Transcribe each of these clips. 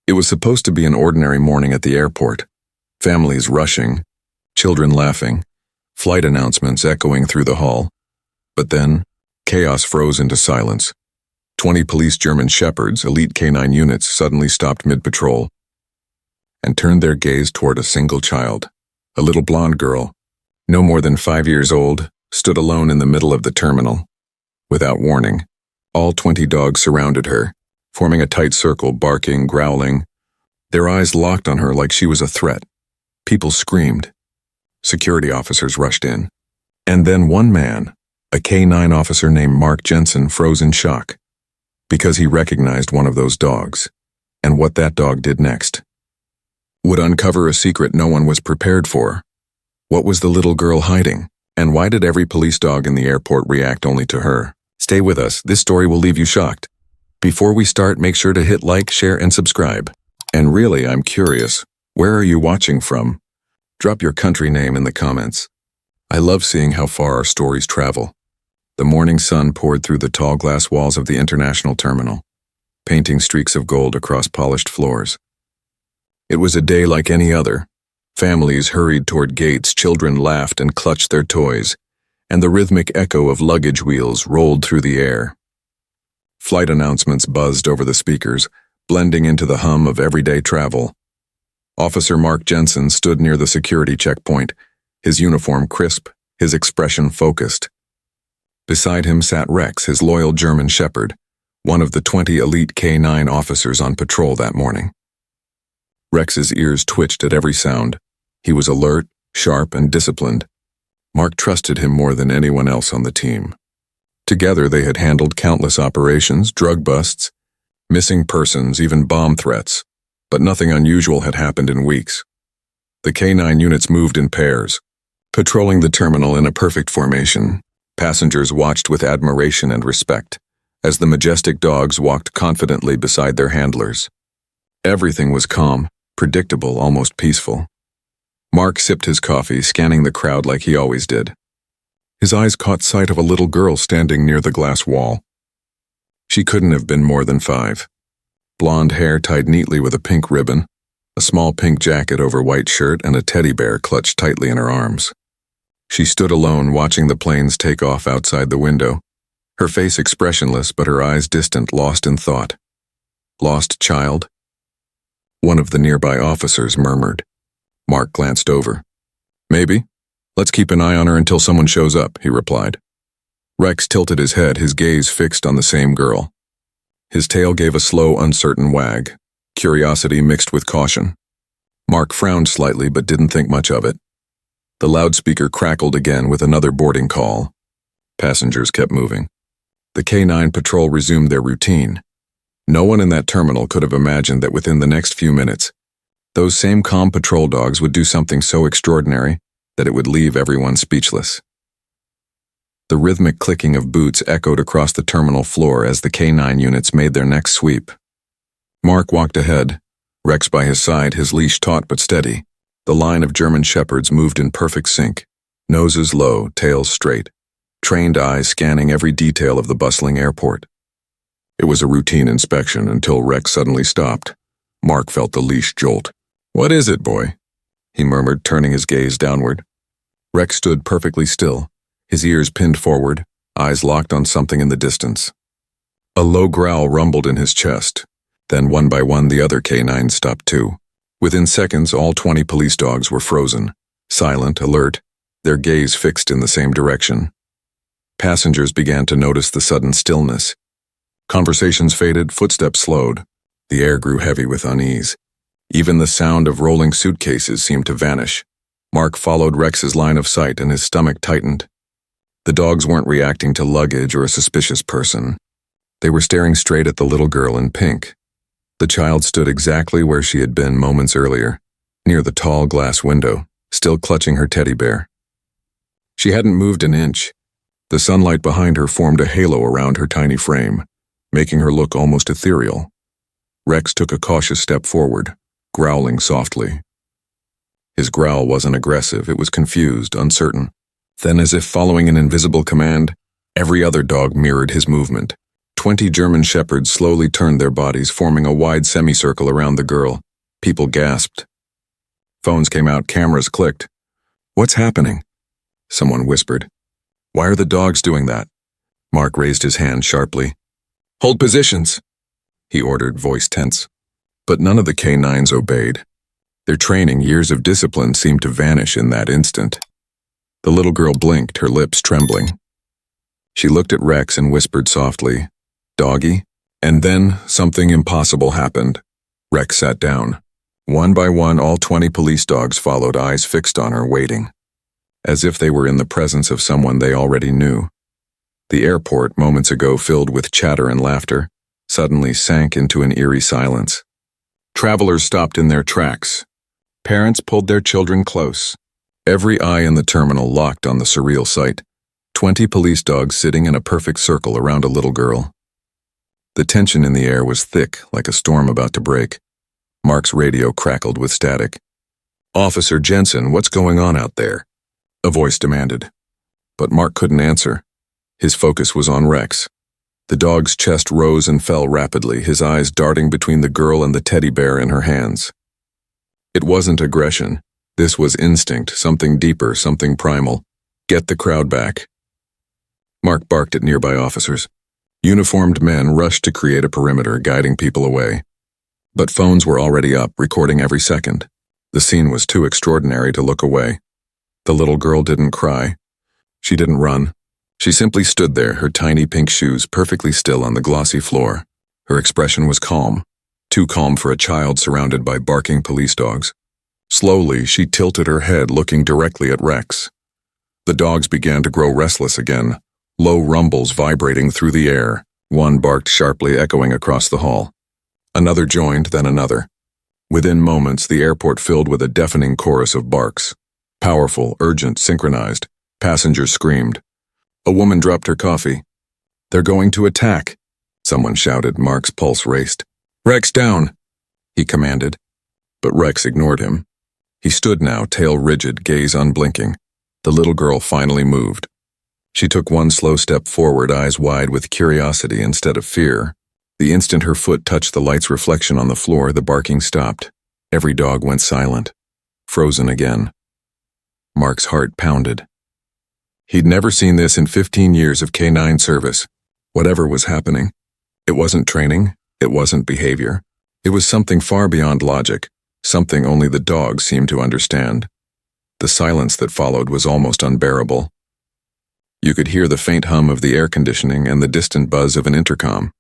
It was supposed to be an ordinary morning at the airport. Families rushing, children laughing, flight announcements echoing through the hall. But then, chaos froze into silence. 20 police German Shepherds, elite canine units, suddenly stopped mid-patrol and turned their gaze toward a single child. A little blonde girl, no more than 5 years old, stood alone in the middle of the terminal. Without warning, all 20 dogs surrounded her, forming a tight circle, barking, growling. Their eyes locked on her like she was a threat. People screamed. Security officers rushed in. And then one man, a K9 officer named Mark Jensen, froze in shock because he recognized one of those dogs, and what that dog did next would uncover a secret no one was prepared for. What was the little girl hiding? And why did every police dog in the airport react only to her? Stay with us, this story will leave you shocked. Before we start, make sure to hit like, share, and subscribe. And really, I'm curious, where are you watching from? Drop your country name in the comments. I love seeing how far our stories travel. The morning sun poured through the tall glass walls of the international terminal, painting streaks of gold across polished floors. It was a day like any other. Families hurried toward gates, children laughed and clutched their toys, and the rhythmic echo of luggage wheels rolled through the air. Flight announcements buzzed over the speakers, blending into the hum of everyday travel. Officer Mark Jensen stood near the security checkpoint, his uniform crisp, his expression focused. Beside him sat Rex, his loyal German Shepherd, one of the 20 elite K9 officers on patrol that morning. Rex's ears twitched at every sound. He was alert, sharp, and disciplined. Mark trusted him more than anyone else on the team. Together they had handled countless operations, drug busts, missing persons, even bomb threats, but nothing unusual had happened in weeks. The K9 units moved in pairs, patrolling the terminal in a perfect formation. Passengers watched with admiration and respect as the majestic dogs walked confidently beside their handlers. Everything was calm, predictable, almost peaceful. Mark sipped his coffee, scanning the crowd like he always did. His eyes caught sight of a little girl standing near the glass wall. She couldn't have been more than 5. Blonde hair tied neatly with a pink ribbon, a small pink jacket over white shirt, and a teddy bear clutched tightly in her arms. She stood alone, watching the planes take off outside the window, her face expressionless but her eyes distant, lost in thought. Lost child? One of the nearby officers murmured. Mark glanced over. Maybe. Let's keep an eye on her until someone shows up, he replied. Rex tilted his head, his gaze fixed on the same girl. His tail gave a slow, uncertain wag, curiosity mixed with caution. Mark frowned slightly but didn't think much of it. The loudspeaker crackled again with another boarding call. Passengers kept moving. The K9 patrol resumed their routine. No one in that terminal could have imagined that within the next few minutes, those same calm patrol dogs would do something so extraordinary that it would leave everyone speechless. The rhythmic clicking of boots echoed across the terminal floor as the K9 units made their next sweep. Mark walked ahead, Rex by his side, his leash taut but steady. The line of German Shepherds moved in perfect sync, noses low, tails straight, trained eyes scanning every detail of the bustling airport. It was a routine inspection until Rex suddenly stopped. Mark felt the leash jolt. "What is it, boy?" he murmured, turning his gaze downward. Rex stood perfectly still, his ears pinned forward, eyes locked on something in the distance. A low growl rumbled in his chest. Then one by one the other K9s stopped too. Within seconds, all 20 police dogs were frozen, silent, alert, their gaze fixed in the same direction. Passengers began to notice the sudden stillness. Conversations faded, footsteps slowed. The air grew heavy with unease. Even the sound of rolling suitcases seemed to vanish. Mark followed Rex's line of sight and his stomach tightened. The dogs weren't reacting to luggage or a suspicious person. They were staring straight at the little girl in pink. The child stood exactly where she had been moments earlier, near the tall glass window, still clutching her teddy bear. She hadn't moved an inch. The sunlight behind her formed a halo around her tiny frame, making her look almost ethereal. Rex took a cautious step forward, growling softly. His growl wasn't aggressive, it was confused, uncertain. Then, as if following an invisible command, every other dog mirrored his movement. 20 German shepherds slowly turned their bodies, forming a wide semicircle around the girl. People gasped. Phones came out, cameras clicked. "What's happening?" Someone whispered. "Why are the dogs doing that?" Mark raised his hand sharply. "Hold positions," he ordered, voice tense. But none of the K9s obeyed. Their training, years of discipline, seemed to vanish in that instant. The little girl blinked, her lips trembling. She looked at Rex and whispered softly, "Doggy?" And then something impossible happened. Rex sat down. One by one, all 20 police dogs followed, eyes fixed on her, waiting, as if they were in the presence of someone they already knew. The airport, moments ago filled with chatter and laughter, suddenly sank into an eerie silence. Travelers stopped in their tracks. Parents pulled their children close. Every eye in the terminal locked on the surreal sight. 20 police dogs sitting in a perfect circle around a little girl. The tension in the air was thick, like a storm about to break. Mark's radio crackled with static. "Officer Jensen, what's going on out there?" a voice demanded. But Mark couldn't answer. His focus was on Rex. The dog's chest rose and fell rapidly, his eyes darting between the girl and the teddy bear in her hands. It wasn't aggression. This was instinct, something deeper, something primal. "Get the crowd back." Mark barked at nearby officers. Uniformed men rushed to create a perimeter, guiding people away. But phones were already up, recording every second. The scene was too extraordinary to look away. The little girl didn't cry. She didn't run. She simply stood there, her tiny pink shoes perfectly still on the glossy floor. Her expression was calm, too calm for a child surrounded by barking police dogs. Slowly, she tilted her head, looking directly at Rex. The dogs began to grow restless again, low rumbles vibrating through the air. One barked sharply, echoing across the hall. Another joined, then another. Within moments, the airport filled with a deafening chorus of barks. Powerful, urgent, synchronized. Passengers screamed. A woman dropped her coffee. "They're going to attack," someone shouted. Mark's pulse raced. "Rex, down," he commanded. But Rex ignored him. He stood now, tail rigid, gaze unblinking. The little girl finally moved. She took one slow step forward, eyes wide with curiosity instead of fear. The instant her foot touched the light's reflection on the floor, the barking stopped. Every dog went silent, frozen again. Mark's heart pounded. He'd never seen this in 15 years of K9 service. Whatever was happening, it wasn't training, it wasn't behavior. It was something far beyond logic, something only the dogs seemed to understand. The silence that followed was almost unbearable. You could hear the faint hum of the air conditioning and the distant buzz of an intercom.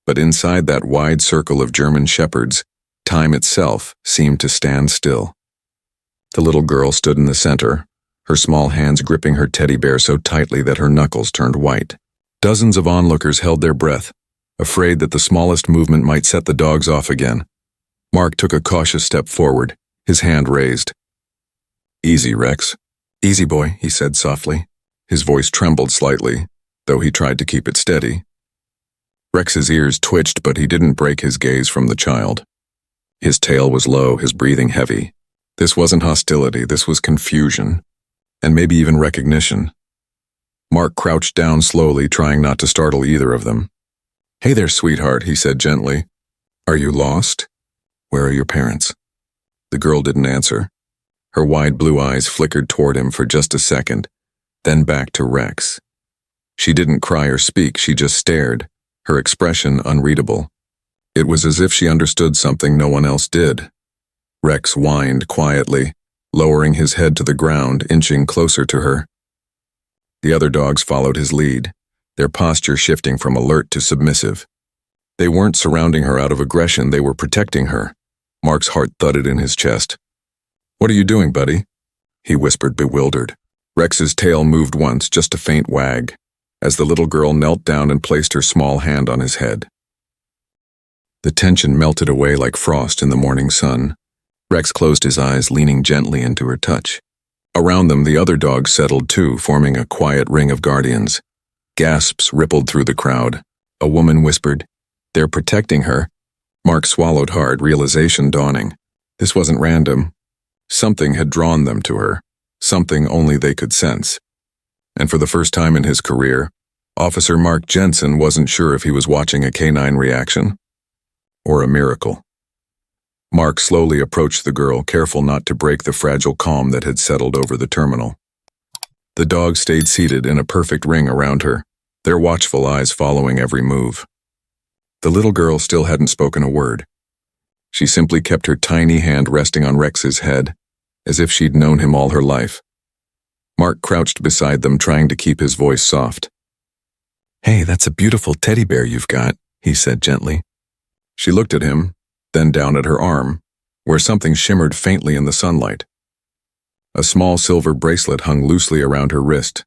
But inside that wide circle of German shepherds, time itself seemed to stand still. The little girl stood in the center, her small hands gripping her teddy bear so tightly that her knuckles turned white. Dozens of onlookers held their breath, afraid that the smallest movement might set the dogs off again. Mark took a cautious step forward, his hand raised. "Easy, Rex." "Easy, boy," he said softly. His voice trembled slightly, though he tried to keep it steady. Rex's ears twitched, but he didn't break his gaze from the child. His tail was low, his breathing heavy. This wasn't hostility, this was confusion, and maybe even recognition. Mark crouched down slowly, trying not to startle either of them. "Hey there, sweetheart," he said gently. "Are you lost? Where are your parents?" The girl didn't answer. Her wide blue eyes flickered toward him for just a second, then back to Rex. She didn't cry or speak, she just stared, her expression unreadable. It was as if she understood something no one else did. Rex whined quietly, lowering his head to the ground, inching closer to her. The other dogs followed his lead, their posture shifting from alert to submissive. They weren't surrounding her out of aggression, they were protecting her. Mark's heart thudded in his chest. "What are you doing, buddy?" he whispered, bewildered. Rex's tail moved once, just a faint wag, as the little girl knelt down and placed her small hand on his head. The tension melted away like frost in the morning sun. Rex closed his eyes, leaning gently into her touch. Around them, the other dogs settled too, forming a quiet ring of guardians. Gasps rippled through the crowd. A woman whispered, "They're protecting her." Mark swallowed hard, realization dawning. This wasn't random. Something had drawn them to her, something only they could sense. And for the first time in his career, Officer Mark Jensen wasn't sure if he was watching a canine reaction or a miracle. Mark slowly approached the girl, careful not to break the fragile calm that had settled over the terminal. The dogs stayed seated in a perfect ring around her, their watchful eyes following every move. The little girl still hadn't spoken a word. She simply kept her tiny hand resting on Rex's head, as if she'd known him all her life. Mark crouched beside them, trying to keep his voice soft. "Hey, that's a beautiful teddy bear you've got," he said gently. She looked at him, then down at her arm, where something shimmered faintly in the sunlight. A small silver bracelet hung loosely around her wrist.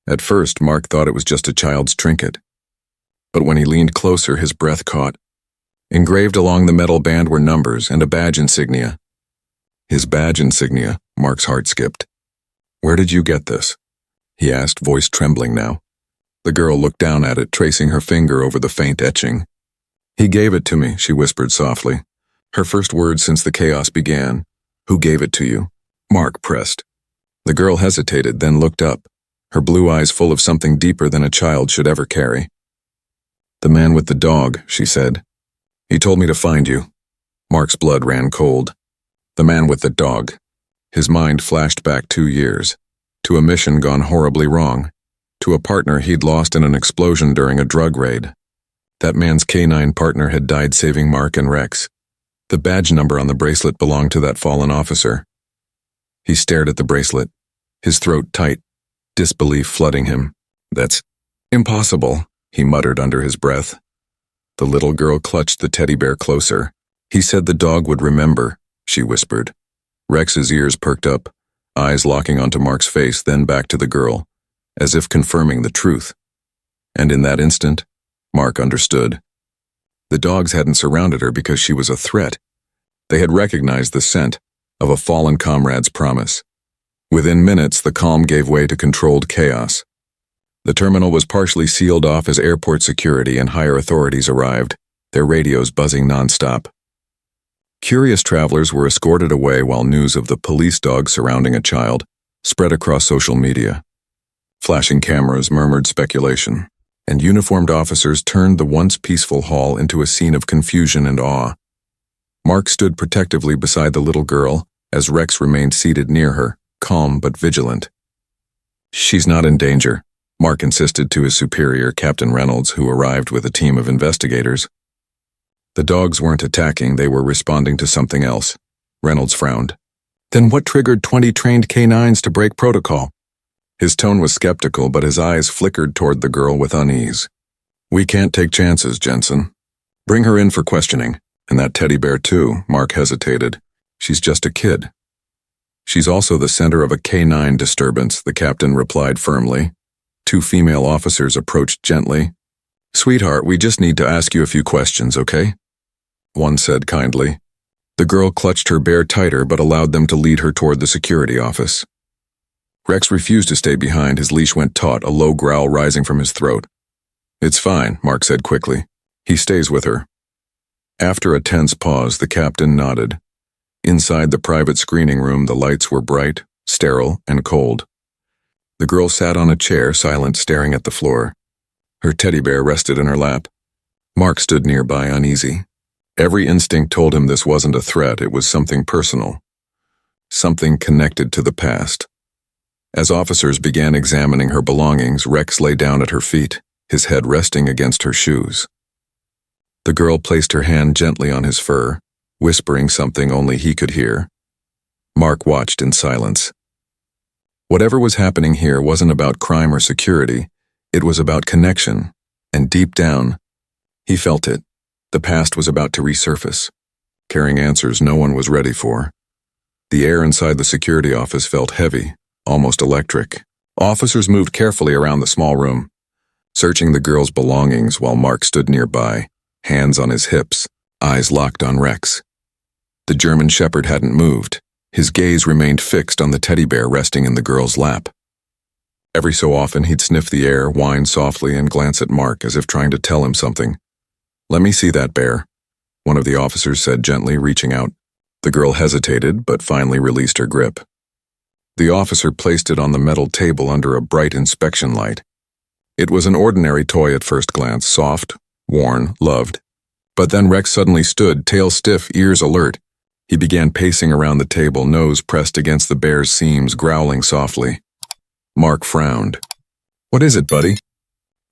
At first, Mark thought it was just a child's trinket. But when he leaned closer, his breath caught. Engraved along the metal band were numbers and a badge insignia. His badge insignia, Mark's heart skipped. "Where did you get this?" he asked, voice trembling now. The girl looked down at it, tracing her finger over the faint etching. "He gave it to me," she whispered softly. Her first words since the chaos began. "Who gave it to you?" Mark pressed. The girl hesitated, then looked up, her blue eyes full of something deeper than a child should ever carry. "The man with the dog," she said. "He told me to find you." Mark's blood ran cold. The man with the dog. His mind flashed back 2 years, to a mission gone horribly wrong, to a partner he'd lost in an explosion during a drug raid. That man's canine partner had died saving Mark and Rex. The badge number on the bracelet belonged to that fallen officer. He stared at the bracelet, his throat tight, disbelief flooding him. "That's impossible," he muttered under his breath. The little girl clutched the teddy bear closer. "He said the dog would remember," she whispered. Rex's ears perked up, eyes locking onto Mark's face, then back to the girl, as if confirming the truth. And in that instant, Mark understood. The dogs hadn't surrounded her because she was a threat. They had recognized the scent of a fallen comrade's promise. Within minutes, the calm gave way to controlled chaos. The terminal was partially sealed off as airport security and higher authorities arrived, their radios buzzing nonstop. Curious travelers were escorted away while news of the police dog surrounding a child spread across social media. Flashing cameras murmured speculation, and uniformed officers turned the once peaceful hall into a scene of confusion and awe. Mark stood protectively beside the little girl as Rex remained seated near her, calm but vigilant. "She's not in danger," Mark insisted to his superior, Captain Reynolds, who arrived with a team of investigators. The dogs weren't attacking, they were responding to something else. Reynolds frowned. "Then what triggered 20 trained canines to break protocol?" His tone was skeptical, but his eyes flickered toward the girl with unease. "We can't take chances, Jensen. Bring her in for questioning. And that teddy bear too," Mark hesitated. "She's just a kid." "She's also the center of a canine disturbance," the captain replied firmly. 2 female officers approached gently. "Sweetheart, we just need to ask you a few questions, okay?" one said kindly. The girl clutched her bear tighter but allowed them to lead her toward the security office. Rex refused to stay behind, his leash went taut, a low growl rising from his throat. "It's fine," Mark said quickly. "He stays with her." After a tense pause, the captain nodded. Inside the private screening room, the lights were bright, sterile, and cold. The girl sat on a chair, silent, staring at the floor. Her teddy bear rested in her lap. Mark stood nearby, uneasy. Every instinct told him this wasn't a threat, it was something personal. Something connected to the past. As officers began examining her belongings, Rex lay down at her feet, his head resting against her shoes. The girl placed her hand gently on his fur, whispering something only he could hear. Mark watched in silence. Whatever was happening here wasn't about crime or security, it was about connection, and deep down, he felt it. The past was about to resurface, carrying answers no one was ready for. The air inside the security office felt heavy, almost electric. Officers moved carefully around the small room, searching the girl's belongings while Mark stood nearby, hands on his hips, eyes locked on Rex. The German shepherd hadn't moved. His gaze remained fixed on the teddy bear resting in the girl's lap. Every so often he'd sniff the air, whine softly, and glance at Mark as if trying to tell him something. "Let me see that bear," one of the officers said gently, reaching out. The girl hesitated, but finally released her grip. The officer placed it on the metal table under a bright inspection light. It was an ordinary toy at first glance, soft, worn, loved. But then Rex suddenly stood, tail stiff, ears alert. He began pacing around the table, nose pressed against the bear's seams, growling softly. Mark frowned. "What is it, buddy?"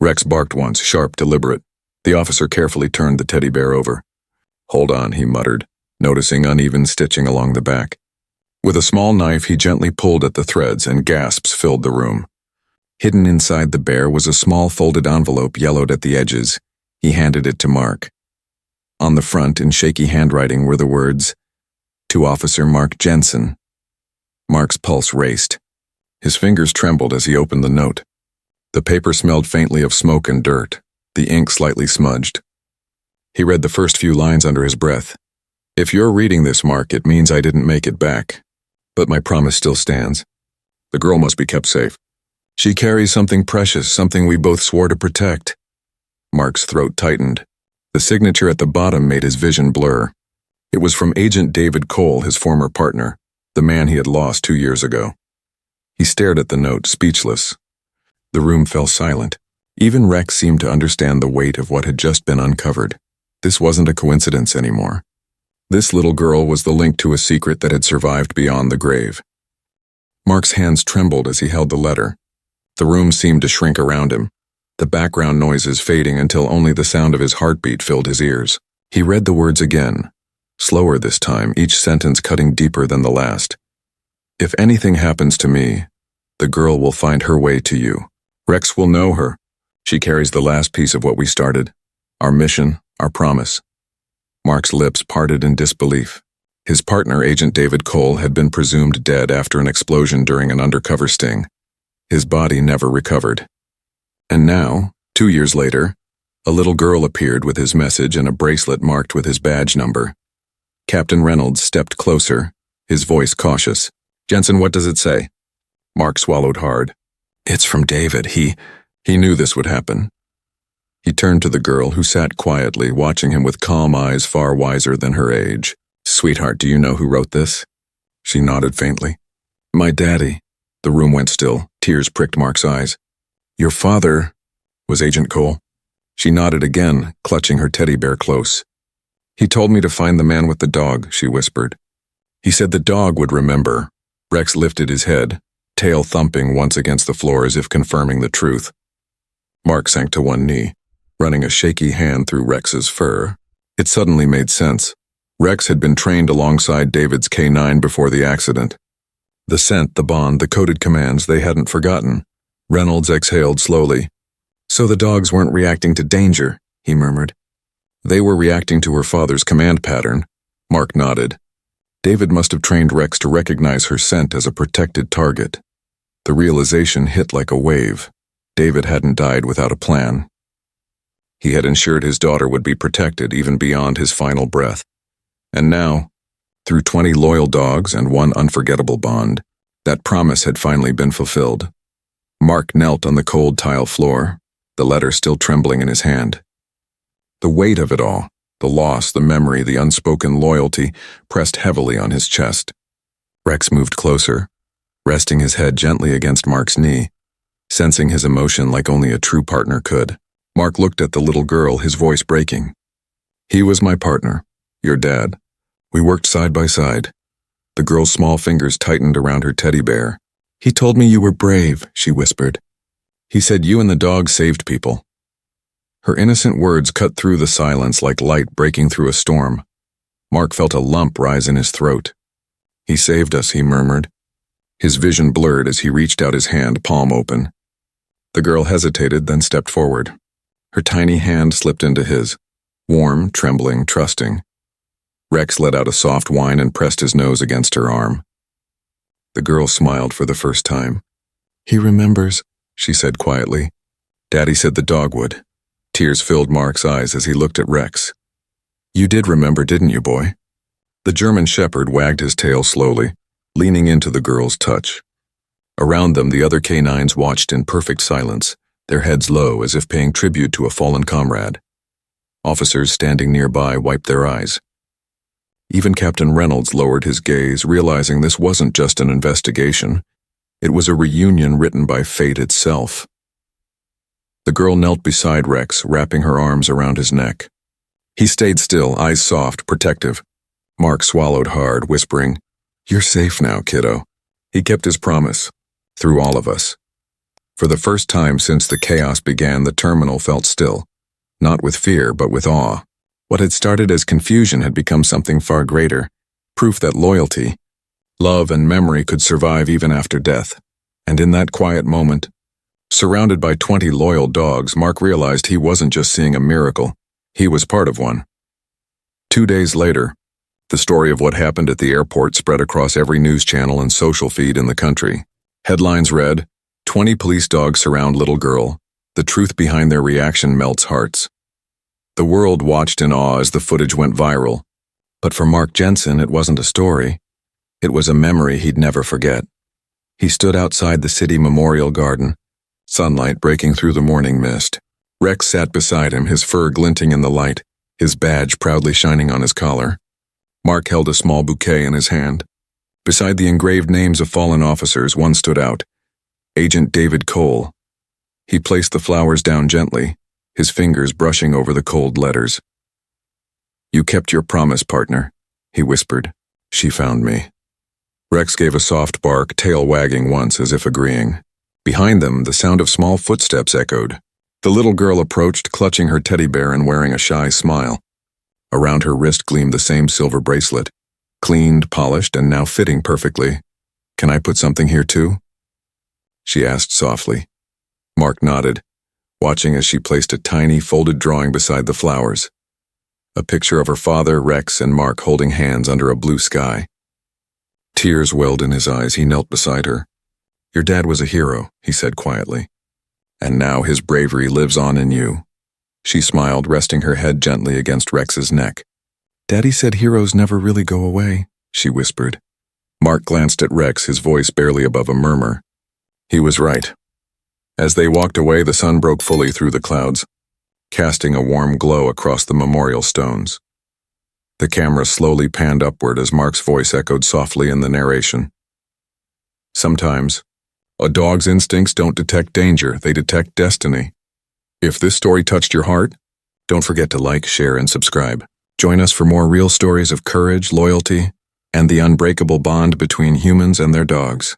Rex barked once, sharp, deliberate. The officer carefully turned the teddy bear over. "Hold on," he muttered, noticing uneven stitching along the back. With a small knife, he gently pulled at the threads, and gasps filled the room. Hidden inside the bear was a small folded envelope yellowed at the edges. He handed it to Mark. On the front, in shaky handwriting, were the words, "To Officer Mark Jensen." Mark's pulse raced. His fingers trembled as he opened the note. The paper smelled faintly of smoke and dirt, the ink slightly smudged. He read the first few lines under his breath. "If you're reading this, Mark, it means I didn't make it back. But my promise still stands. The girl must be kept safe. She carries something precious, something we both swore to protect." Mark's throat tightened. The signature at the bottom made his vision blur. It was from Agent David Cole, his former partner, the man he had lost 2 years ago. He stared at the note, speechless. The room fell silent. Even Rex seemed to understand the weight of what had just been uncovered. This wasn't a coincidence anymore. This little girl was the link to a secret that had survived beyond the grave. Mark's hands trembled as he held the letter. The room seemed to shrink around him, the background noises fading until only the sound of his heartbeat filled his ears. He read the words again, slower this time, each sentence cutting deeper than the last. "If anything happens to me, the girl will find her way to you. Rex will know her. She carries the last piece of what we started, our mission, our promise." Mark's lips parted in disbelief. His partner, Agent David Cole, had been presumed dead after an explosion during an undercover sting. His body never recovered. And now, 2 years later, a little girl appeared with his message and a bracelet marked with his badge number. Captain Reynolds stepped closer, his voice cautious. "Jensen, what does it say?" Mark swallowed hard. "It's from David. He knew this would happen." He turned to the girl, who sat quietly, watching him with calm eyes far wiser than her age. "Sweetheart, do you know who wrote this?" She nodded faintly. "My daddy." The room went still. Tears pricked Mark's eyes. "Your father was Agent Cole?" She nodded again, clutching her teddy bear close. "He told me to find the man with the dog," she whispered. "He said the dog would remember." Rex lifted his head, tail thumping once against the floor as if confirming the truth. Mark sank to one knee, running a shaky hand through Rex's fur. It suddenly made sense. Rex had been trained alongside David's K9 before the accident. The scent, the bond, the coded commands, they hadn't forgotten. Reynolds exhaled slowly. "So the dogs weren't reacting to danger," he murmured. "They were reacting to her father's command pattern." Mark nodded. David must have trained Rex to recognize her scent as a protected target. The realization hit like a wave. David hadn't died without a plan. He had ensured his daughter would be protected even beyond his final breath. And now, through 20 loyal dogs and one unforgettable bond, that promise had finally been fulfilled. Mark knelt on the cold tile floor, the letter still trembling in his hand. The weight of it all, the loss, the memory, the unspoken loyalty, pressed heavily on his chest. Rex moved closer, resting his head gently against Mark's knee, sensing his emotion like only a true partner could. Mark looked at the little girl, his voice breaking. "He was my partner, your dad. We worked side by side." The girl's small fingers tightened around her teddy bear. "He told me you were brave," she whispered. "He said you and the dog saved people." Her innocent words cut through the silence like light breaking through a storm. Mark felt a lump rise in his throat. "He saved us," he murmured. His vision blurred as he reached out his hand, palm open. The girl hesitated, then stepped forward. Her tiny hand slipped into his, warm, trembling, trusting. Rex let out a soft whine and pressed his nose against her arm. The girl smiled for the first time. "He remembers," she said quietly. "Daddy said the dog would." Tears filled Mark's eyes as he looked at Rex. "You did remember, didn't you, boy?" The German shepherd wagged his tail slowly, leaning into the girl's touch. Around them, the other canines watched in perfect silence, their heads low as if paying tribute to a fallen comrade. Officers standing nearby wiped their eyes. Even Captain Reynolds lowered his gaze, realizing this wasn't just an investigation. It was a reunion written by fate itself. The girl knelt beside Rex, wrapping her arms around his neck. He stayed still, eyes soft, protective. Mark swallowed hard, whispering, "You're safe now, kiddo." He kept his promise, through all of us. For the first time since the chaos began, the terminal felt still, not with fear, but with awe. What had started as confusion had become something far greater, proof that loyalty, love, and memory could survive even after death. And in that quiet moment, surrounded by 20 loyal dogs, Mark realized he wasn't just seeing a miracle, he was part of one. 2 days later, the story of what happened at the airport spread across every news channel and social feed in the country. Headlines read, "20 police dogs surround little girl. The truth behind their reaction melts hearts." The world watched in awe as the footage went viral. But for Mark Jensen, it wasn't a story. It was a memory he'd never forget. He stood outside the city memorial garden, sunlight breaking through the morning mist. Rex sat beside him, his fur glinting in the light, his badge proudly shining on his collar. Mark held a small bouquet in his hand. Beside the engraved names of fallen officers, one stood out, Agent David Cole. He placed the flowers down gently, his fingers brushing over the cold letters. "You kept your promise, partner," he whispered. "She found me." Rex gave a soft bark, tail wagging once as if agreeing. Behind them, the sound of small footsteps echoed. The little girl approached, clutching her teddy bear and wearing a shy smile. Around her wrist gleamed the same silver bracelet, cleaned, polished, and now fitting perfectly. "Can I put something here too?" she asked softly. Mark nodded, watching as she placed a tiny, folded drawing beside the flowers. A picture of her father, Rex, and Mark holding hands under a blue sky. Tears welled in his eyes. He knelt beside her. "Your dad was a hero," he said quietly. "And now his bravery lives on in you." She smiled, resting her head gently against Rex's neck. "Daddy said heroes never really go away," she whispered. Mark glanced at Rex, his voice barely above a murmur. He was right. As they walked away, the sun broke fully through the clouds, casting a warm glow across the memorial stones. The camera slowly panned upward as Mark's voice echoed softly in the narration. "Sometimes, a dog's instincts don't detect danger, they detect destiny." If this story touched your heart, don't forget to like, share, and subscribe. Join us for more real stories of courage, loyalty, and the unbreakable bond between humans and their dogs.